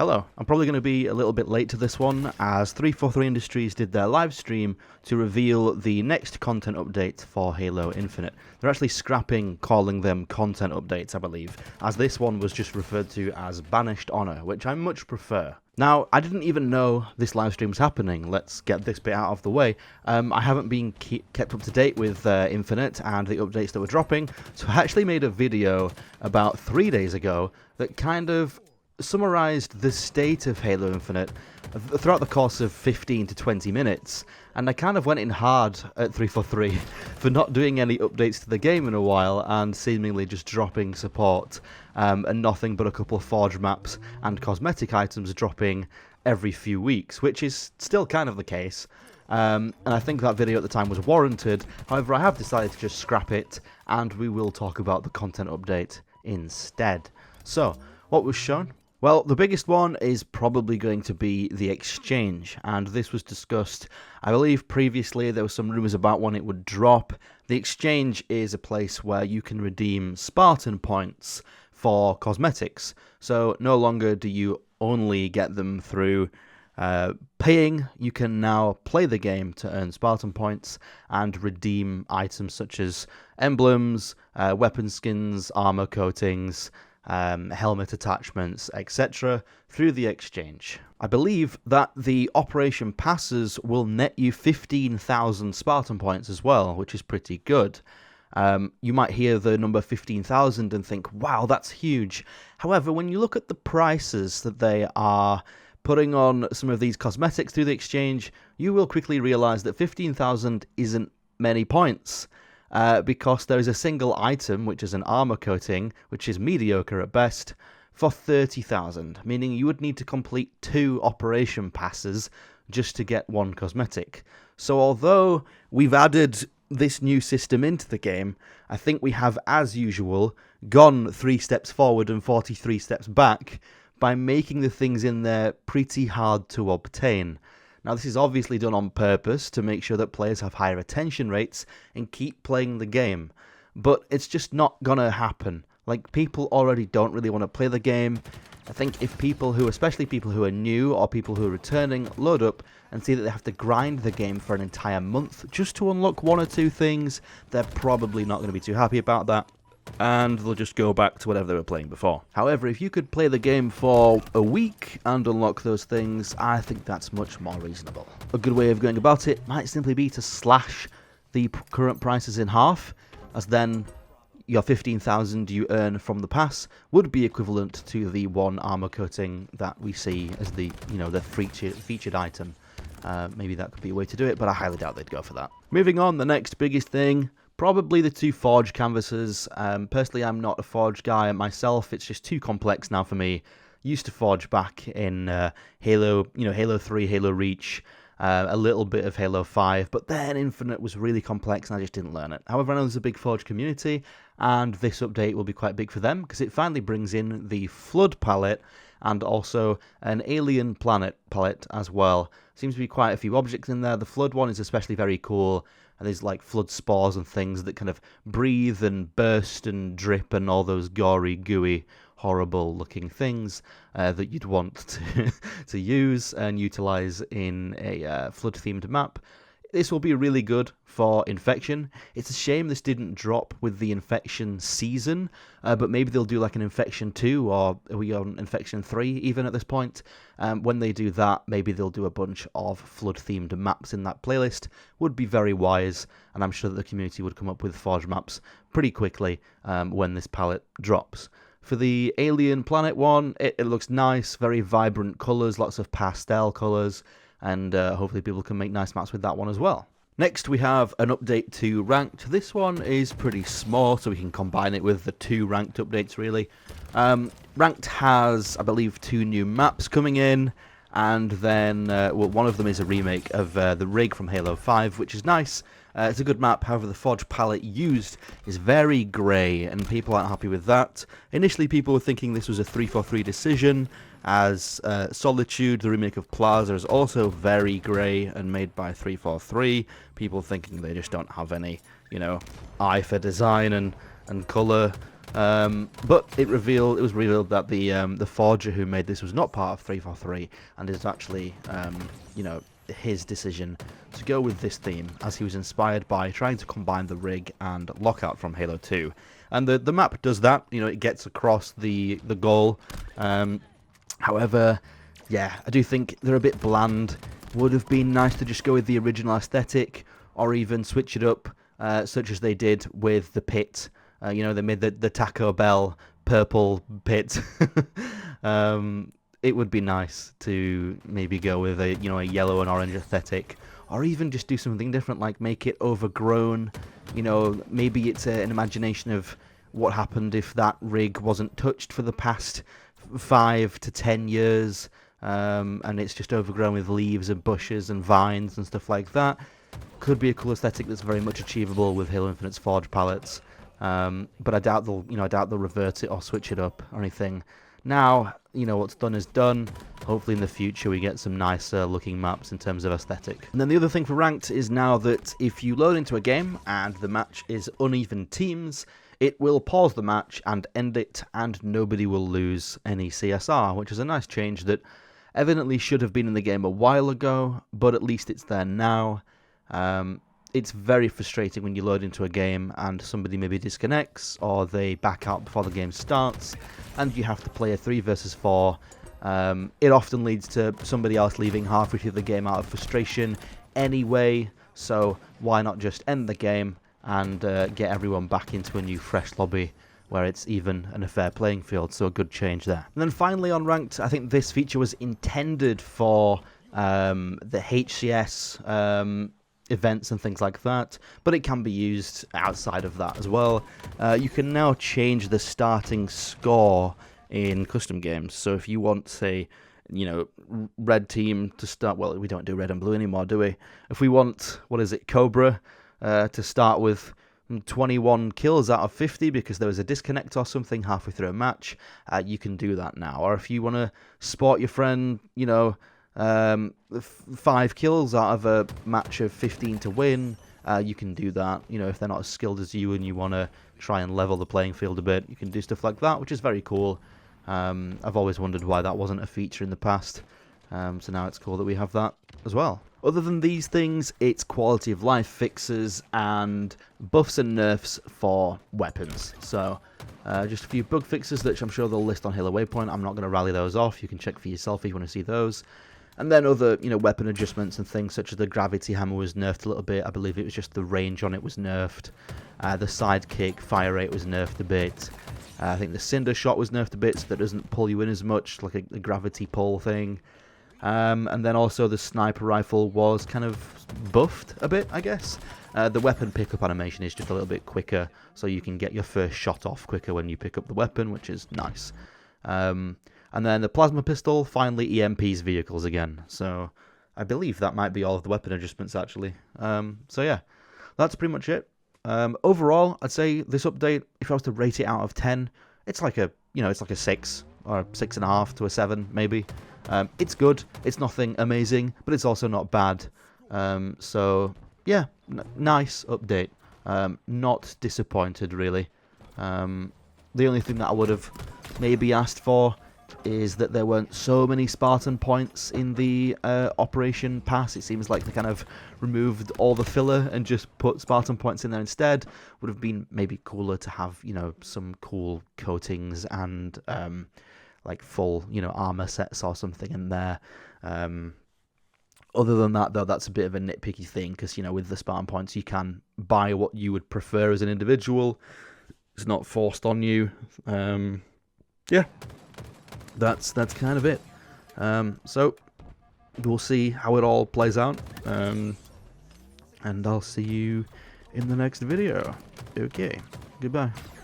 Hello, I'm probably going to be a little bit late to this one, as 343 Industries did their live stream to reveal the next content update for Halo Infinite. They're actually scrapping calling them content updates, I believe, as this one was just referred to as Banished Honor, which I much prefer. Now, I didn't even know this live stream was happening. Let's get this bit out of the way. I haven't been kept up to date with Infinite and the updates that were dropping, so I actually made a video about 3 days ago that kind of summarized the state of Halo Infinite throughout the course of 15 to 20 minutes, and I kind of went in hard at 343 for not doing any updates to the game in a while and seemingly just dropping support and nothing but a couple of forge maps and cosmetic items dropping every few weeks, which is still kind of the case. And I think that video at the time was warranted. However, I have decided to just scrap it, and we will talk about the content update instead. So, what was shown? Well, the biggest one is probably going to be the exchange, and this was discussed, I believe previously. There were some rumours about when it would drop. The exchange is a place where you can redeem Spartan points for cosmetics, so no longer do you only get them through paying. You can now play the game to earn Spartan points and redeem items such as emblems, weapon skins, armor coatings, helmet attachments, etc. through the exchange. I believe that the Operation Passes will net you 15,000 Spartan points as well, which is pretty good. You might hear the number 15,000 and think, wow, that's huge. However, when you look at the prices that they are putting on some of these cosmetics through the exchange, you will quickly realize that 15,000 isn't many points. Because there is a single item, which is an armor coating, which is mediocre at best, for 30,000, meaning you would need to complete 2 operation passes just to get 1 cosmetic. So although we've added this new system into the game, I think we have, as usual, gone 3 steps forward and 43 steps back by making the things in there pretty hard to obtain. Now, this is obviously done on purpose to make sure that players have higher attention rates and keep playing the game, but it's just not gonna happen. Like, people already don't really want to play the game. I think if people who, especially people who are new or people who are returning, load up and see that they have to grind the game for an entire month just to unlock 1 or 2 things, they're probably not going to be too happy about that, and they'll just go back to whatever they were playing before. However, if you could play the game for a week and unlock those things, I think that's much more reasonable. A good way of going about it might simply be to slash the current prices in half, as then your 15,000 you earn from the pass would be equivalent to the 1 armor coating that we see as the, the featured item. Maybe that could be a way to do it, but I highly doubt they'd go for that. Moving on, the next biggest thing, probably the 2 forge canvases. Personally, I'm not a forge guy myself. It's just too complex now for me. Used to forge back in Halo, Halo 3, Halo Reach, a little bit of Halo 5, but then Infinite was really complex and I just didn't learn it. However, I know there's a big forge community, and this update will be quite big for them because it finally brings in the Flood palette and also an Alien Planet palette as well. Seems to be quite a few objects in there. The Flood one is especially very cool. And there's like flood spores and things that kind of breathe and burst and drip and all those gory, gooey, horrible looking things that you'd want to use and utilize in a flood themed map. This will be really good for Infection. It's a shame this didn't drop with the Infection season, but maybe they'll do like an Infection 2, or are we on Infection 3 even at this point? When they do that, maybe they'll do a bunch of flood-themed maps in that playlist. Would be very wise, and I'm sure that the community would come up with forge maps pretty quickly when this palette drops. For the Alien Planet one, it looks nice, very vibrant colours, lots of pastel colours, and hopefully people can make nice maps with that one as well. Next, we have an update to Ranked. This one is pretty small, so we can combine it with the 2 Ranked updates, really. Ranked has, I believe, 2 new maps coming in, and then one of them is a remake of the rig from Halo 5, which is nice. It's a good map, however the forge palette used is very grey, and people aren't happy with that. Initially, people were thinking this was a 343 decision, as Solitude, the remake of Plaza, is also very grey and made by 343. People thinking they just don't have any, eye for design and colour. But it was revealed that the forger who made this was not part of 343, and is actually you know, his decision to go with this theme, as he was inspired by trying to combine the rig and Lockout from Halo 2. And the map does that, you know, it gets across the goal. However, yeah, I do think they're a bit bland. Would have been nice to just go with the original aesthetic, or even switch it up, such as they did with the pit. You know, they made the Taco Bell purple pit. It would be nice to maybe go with a yellow and orange aesthetic, or even just do something different, like make it overgrown. You know, maybe it's an imagination of what happened if that rig wasn't touched for the past 5 to 10 years, and it's just overgrown with leaves and bushes and vines and stuff like that. Could be a cool aesthetic that's very much achievable with Halo Infinite's Forge palettes. But I doubt they'll revert it or switch it up or anything. Now, you know, what's done is done. Hopefully in the future we get some nicer looking maps in terms of aesthetic. And then the other thing for Ranked is now that if you load into a game and the match is uneven teams, it will pause the match and end it, and nobody will lose any CSR, which is a nice change that evidently should have been in the game a while ago, but at least it's there now. It's very frustrating when you load into a game and somebody maybe disconnects, or they back out before the game starts, and you have to play a 3 versus 4. It often leads to somebody else leaving halfway through the game out of frustration anyway, so why not just end the game and get everyone back into a new fresh lobby where it's even and a fair playing field. So a good change there. And then finally on Ranked, I think this feature was intended for the HCS events and things like that, but it can be used outside of that as well. You can now change the starting score in custom games. So if you want, say, you know, red team to start, well, we don't do red and blue anymore, do we? If we want, what is it, Cobra to start with 21 kills out of 50 because there was a disconnect or something halfway through a match, you can do that now. Or if you want to sport your friend, you know, 5 kills out of a match of 15 to win, you can do that. You know, if they're not as skilled as you and you want to try and level the playing field a bit, you can do stuff like that, which is very cool. I've always wondered why that wasn't a feature in the past, so now it's cool that we have that as well. Other than these things, it's quality of life fixes and buffs and nerfs for weapons. So just a few bug fixes that I'm sure they'll list on Halo Waypoint. I'm not going to rally those off. You can check for yourself if you want to see those. And then other, you know, weapon adjustments and things, such as the gravity hammer was nerfed a little bit. I believe it was just the range on it was nerfed. The sidekick fire rate was nerfed a bit. I think the cinder shot was nerfed a bit, so that doesn't pull you in as much, like a gravity pull thing. And then also the sniper rifle was kind of buffed a bit, I guess. The weapon pickup animation is just a little bit quicker, so you can get your first shot off quicker when you pick up the weapon, which is nice. And then the plasma pistol finally EMPs vehicles again. So I believe that might be all of the weapon adjustments, actually. So yeah, that's pretty much it. Overall, I'd say this update, if I was to rate it out of 10, it's like a 6 or 6.5 to a 7 maybe. It's good. It's nothing amazing, but it's also not bad. So yeah, nice update. Not disappointed really. The only thing that I would have maybe asked for is that there weren't so many Spartan points in the Operation Pass. It seems like they kind of removed all the filler and just put Spartan points in there instead. Would have been maybe cooler to have, you know, some cool coatings and like full, you know, armor sets or something in there. Other than that, though, that's a bit of a nitpicky thing, because, you know, with the Spartan points, you can buy what you would prefer as an individual. It's not forced on you. Yeah, that's kind of it. So we'll see how it all plays out. And I'll see you in the next video. Okay, goodbye.